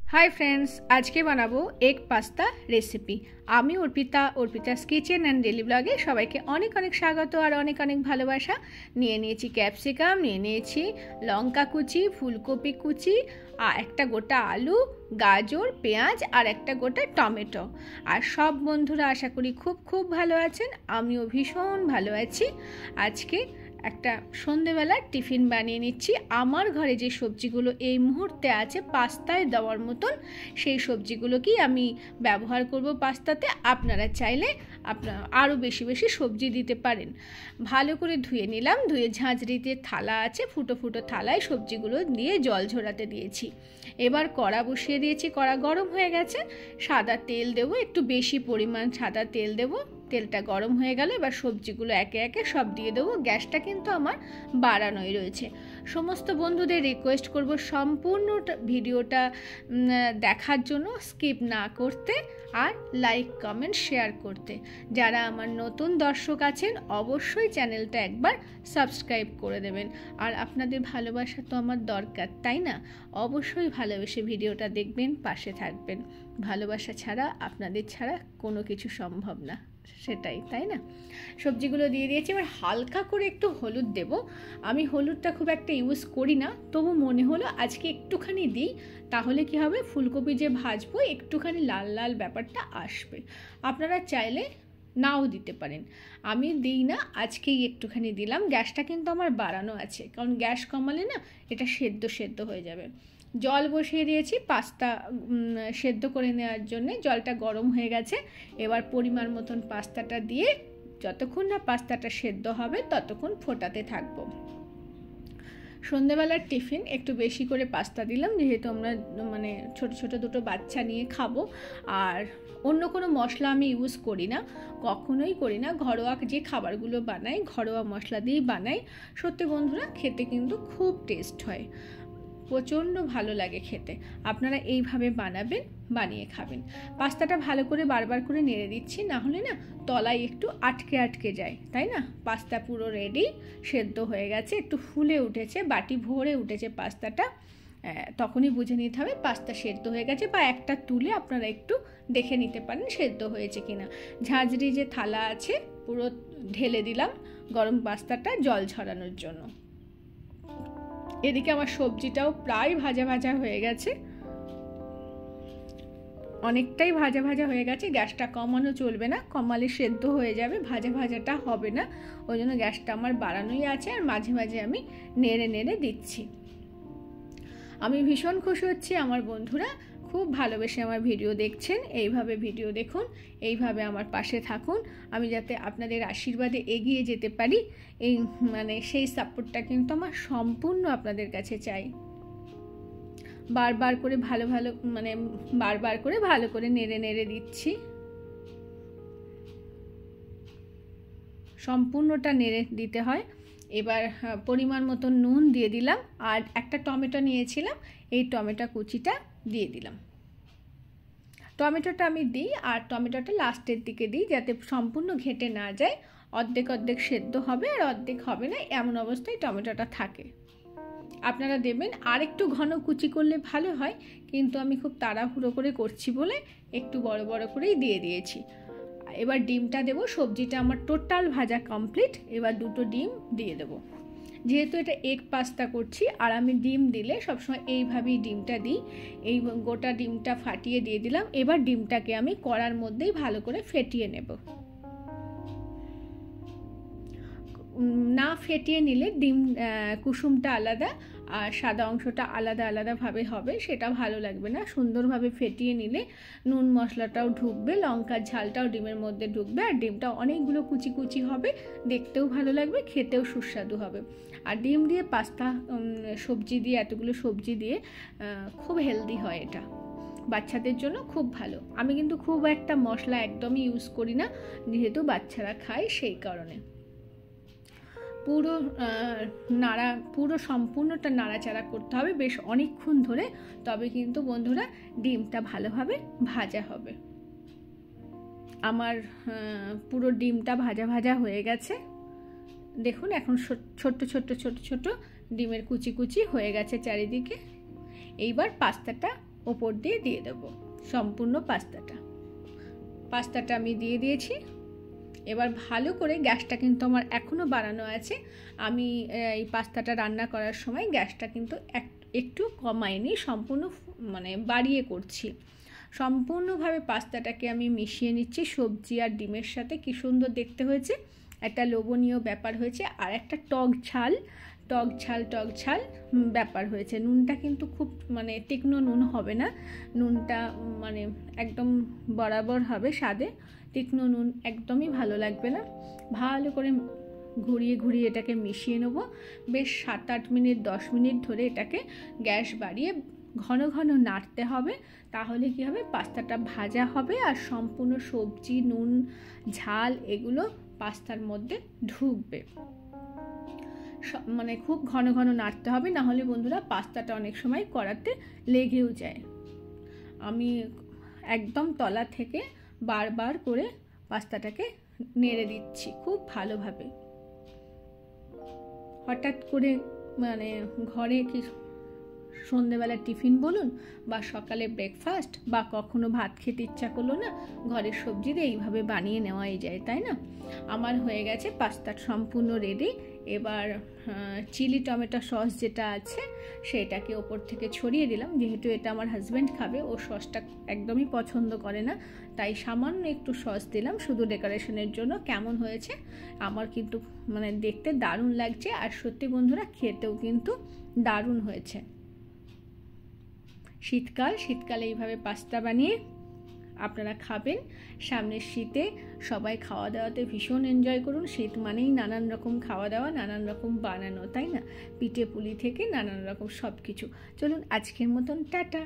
Hi friends, आज के बनाबो एग पास्ता रेसिपि। आमी अर्पितास किचेन एंड डेली ब्लगे सबाइके अनेक अनेक स्वागत और अनेक अनेक भालोबासा। निये नियेछि क्यापसिकाम, निये नियेछि लंका कुचि, फुलकपि कुचि, एक गोटा आलू, गाजर, पेঁয়াজ और एक गोटा टमेटो। और सब बंधुरा आशा करी खूब खूब भालो आछेन, आमिओ भीषण भालो आछि। आज के একটা সন্ধ্যাবেলার টিফিন বানিয়ে নিচ্ছি। আমার ঘরে যে সবজিগুলো এই মুহূর্তে আছে পাস্তায় দেওয়ার মতন, সেই সবজিগুলোকেই আমি ব্যবহার করব পাস্তাতে। আপনারা চাইলে আরও বেশি বেশি সবজি দিতে পারেন। ভালো করে ধুয়ে নিলাম, ধুয়ে ঝাঁঝরিতে থালা আছে, ফুটো ফুটো থালায় সবজিগুলো দিয়ে জল ঝরাতে দিয়েছি। এবার কড়া বসিয়ে দিয়েছি, কড়া গরম হয়ে গেছে। সাদা তেল দেবো, একটু বেশি পরিমাণ সাদা তেল দেবো। তেলটা গরম হয়ে গেলে এবার সবজিগুলো একে একে সব দিয়ে দেবো। গ্যাসটা কিন্তু আমার বাড়ানোই রয়েছে। সমস্ত বন্ধুদের রিকোয়েস্ট করব সম্পূর্ণ ভিডিওটা দেখার জন্য, স্কিপ না করতে, আর লাইক কমেন্ট শেয়ার করতে। যারা আমার নতুন দর্শক আছেন অবশ্যই চ্যানেলটা একবার সাবস্ক্রাইব করে দেবেন। আর আপনাদের ভালোবাসা তো আমার দরকার, তাই না? অবশ্যই ভালোবেসে ভিডিওটা দেখবেন, পাশে থাকবেন। ভালোবাসা ছাড়া, আপনাদের ছাড়া কোনো কিছু সম্ভব না, সেটাই, তাই না? সবজিগুলো দিয়ে দিয়েছি। এবার হালকা করে একটু হলুদ দেব। আমি হলুদটা খুব একটা ইউজ করি না, তবু মনে হলো আজকে একটুখানি দিই, তাহলে কি হবে, ফুলকপি যে ভাজবো একটুখানি লাল লাল ব্যাপারটা আসবে। আপনারা চাইলে নাও দিতে পারেন, আমি দিই না, আজকেই একটুখানি দিলাম। গ্যাসটা কিন্তু আমার বাড়ানো আছে, কারণ গ্যাস কমালে না এটা সেদ্ধ হয়ে যাবে। জল বসিয়ে দিয়েছি পাস্তা সেদ্ধ করে নেওয়ার জন্যে। জলটা গরম হয়ে গেছে। এবার পরিমাণ মতন পাস্তাটা দিয়ে যতক্ষণ না পাস্তাটা সেদ্ধ হবে ততক্ষণ ফোটাতে থাকবো। সন্ধ্যেবেলার টিফিন একটু বেশি করে পাস্তা দিলাম, যেহেতু আমরা ছোট ছোট দুটো বাচ্চা নিয়ে খাবো। আর অন্য কোনো মশলা আমি ইউজ করি না, কখনোই করি না। ঘরোয়া যে খাবারগুলো বানাই ঘরোয়া মশলা দিয়েই বানাই। সত্যি বন্ধুরা, খেতে কিন্তু খুব টেস্ট হয়, প্রচণ্ড ভালো লাগে খেতে। আপনারা এইভাবে বানাবেন, বানিয়ে খাবেন। পাস্তাটা ভালো করে বারবার করে নেড়ে দিচ্ছি, না হলে না তলায় একটু আটকে যায়, তাই না? পাস্তা পুরো রেডি, সেদ্ধ হয়ে গেছে, একটু ফুলে উঠেছে, বাটি ভরে উঠেছে পাস্তাটা। তখনই বুঝে নিতে হবে পাস্তা সেদ্ধ হয়ে গেছে, বা একটা তুলে আপনারা একটু দেখে নিতে পারেন সেদ্ধ হয়েছে কিনা। ঝাঁঝরি যে থালা আছে পুরো ঢেলে দিলাম গরম পাস্তাটা জল ঝরানোর জন্য। এদিকে আমার সবজিটাও প্রায় ভাজা ভাজা হয়ে গেছে, অনেকটাই ভাজা ভাজা হয়ে গেছে। গ্যাসটা কমানো চলবে না, কমালে সেদ্ধ হয়ে যাবে, ভাজা ভাজাটা হবে না। ওই জন্য গ্যাসটা আমার বাড়ানোই আছে, আর মাঝে মাঝে আমি নেড়ে নেড়ে দিচ্ছি। আমি ভীষণ খুশি হচ্ছি, আমার বন্ধুরা খুব ভালোবেসে আমার ভিডিও দেখছেন। এইভাবে ভিডিও দেখুন, এইভাবে আমার পাশে থাকুন, আমি যাতে আপনাদের আশীর্বাদে এগিয়ে যেতে পারি। এই সেই সাপোর্টটা কিন্তু আমার সম্পূর্ণ আপনাদের কাছে চাই। বারবার করে ভালো করে নেড়ে নেড়ে দিচ্ছি, সম্পূর্ণটা নেড়ে দিতে হয়। এবার পরিমাণ মতো নুন দিয়ে দিলাম, আর একটা টমেটো নিয়েছিলাম, এই টমেটো কুচিটা দিয়ে দিলাম। টমেটোটা আমি দিই, আর টমেটোটা লাস্টের দিকে দিই, যাতে সম্পূর্ণ ঘেটে না যায়। অর্ধেক অর্ধেক সেদ্ধ হবে আর অর্ধেক হবে না, এমন অবস্থায় টমেটোটা থাকে। আপনারা দেবেন, আর একটু ঘন কুচি করলে ভালো হয়, কিন্তু আমি খুব তাড়াহুড়ো করে করছি বলে একটু বড় বড় করেই দিয়ে দিয়েছি। এবার ডিমটা দেবো। সবজিটা আমার টোটাল ভাজা কমপ্লিট। এবার দুটো ডিম দিয়ে দেবো। যেহেতু এটা এগ পাস্তা করছি, আর আমি ডিম দিলে সবসময় এইভাবেই ডিমটা দিই। এই গোটা ডিমটা ফাটিয়ে দিয়ে দিলাম। এবার ডিমটাকে আমি কড়ার মধ্যেই ভালো করে ফেটিয়ে নেব। না ফেটিয়ে নিলে ডিম কুসুমটা আলাদা আর সাদা অংশটা আলাদা আলাদাভাবে হবে, সেটা ভালো লাগবে না। সুন্দরভাবে ফেটিয়ে নিলে নুন মশলাটাও ঢুকবে, লঙ্কার ঝালটাও ডিমের মধ্যে ঢুকবে, আর ডিমটা অনেকগুলো কুচি কুচি হবে, দেখতেও ভালো লাগবে, খেতেও সুস্বাদু হবে। আর ডিম দিয়ে পাস্তা সবজি দিয়ে, এতগুলো সবজি দিয়ে খুব হেলদি হয় এটা, বাচ্চাদের জন্য খুব ভালো। আমি কিন্তু খুব একটা মশলা একদমই ইউজ করি না, যেহেতু বাচ্চারা খায় সেই কারণে। পুরো সম্পূর্ণটা নাড়াচাড়া করতে হবে বেশ অনেকক্ষণ ধরে, তবে কিন্তু বন্ধুরা ডিমটা ভালোভাবে ভাজা হবে। আমার পুরো ডিমটা ভাজা ভাজা হয়ে গেছে, দেখুন এখন ছোট্ট ছোট্ট ছোট ছোট ডিমের কুচি কুচি হয়ে গেছে চারিদিকে। এইবার পাস্তাটা ওপর দিয়ে দেবো সম্পূর্ণ পাস্তাটা আমি দিয়ে দিয়েছি। এবার ভালো করে, গ্যাসটা কিন্তু আমার এখনও বাড়ানো আছে, আমি এই পাস্তাটা রান্না করার সময় গ্যাসটা কিন্তু একটু কমাইনি, সম্পূর্ণ বাড়িয়ে করছি। সম্পূর্ণভাবে পাস্তাটাকে আমি মিশিয়ে নিচ্ছি সবজি আর ডিমের সাথে। কি সুন্দর দেখতে হয়েছে, একটা লোভনীয় ব্যাপার হয়েছে, আর একটা টক ঝাল ব্যাপার হয়েছে। নুনটা কিন্তু খুব তীক্ষ্ণ নুন হবে না, নুনটা একদম বরাবর হবে স্বাদে। তীক্ষ্ণ নুন একদমই ভালো লাগবে না। ভালো করে ঘুরিয়ে এটাকে মিশিয়ে নেব। বেশ 7-8 মিনিট 10 মিনিট ধরে এটাকে গ্যাস বাড়িয়ে ঘন ঘন নাড়তে হবে। তাহলে কি হবে, পাস্তাটা ভাজা হবে আর সম্পূর্ণ সবজি, নুন, ঝাল এগুলো পাস্তার মধ্যে ঢুকবে। খুব ঘন ঘন নাড়তে হবে, না হলে বন্ধুরা পাস্তাটা অনেক সময় কড়াতে লেগেও যায়। আমি একদম তলা থেকে বারবার করে পাস্তাটাকে নেড়ে দিচ্ছি খুব ভালোভাবে। হঠাৎ করে ঘরে কি সন্ধ্যেবেলা টিফিন বলুন বা সকালে ব্রেকফাস্ট বা কখনো ভাত খেতে ইচ্ছা করলো না, ঘরের সবজি দিয়ে এইভাবে বানিয়ে নেওয়াই যায়, তাই না? আমার হয়ে গেছে পাস্তা সম্পূর্ণ রেডি। এবার চিলি টমেটো সস যেটা আছে সেটাকে ওপর থেকে ছড়িয়ে দিলাম। যেহেতু এটা আমার হাজব্যান্ড খাবে, ও সসটা একদমই পছন্দ করে না, তাই সামান্য একটু সস দিলাম শুধু ডেকোরেশনের জন্য। কেমন হয়েছে? আমার কিন্তু দেখতে দারুণ লাগছে, আর সত্যি বন্ধুরা খেতেও কিন্তু দারুণ হয়েছে। শীতকালে এইভাবে পাস্তা বানিয়ে আপনারা খাবেন। সামনের শীতে সবাই খাওয়া দাওয়াতে ভীষণ এনজয় করুন। শীত মানেই নানান রকম খাওয়া দাওয়া, নানান রকম বানানো, তাই না? পিঠে পুলি থেকে নানান রকম সব কিছু। চলুন আজকের মতন টাটা।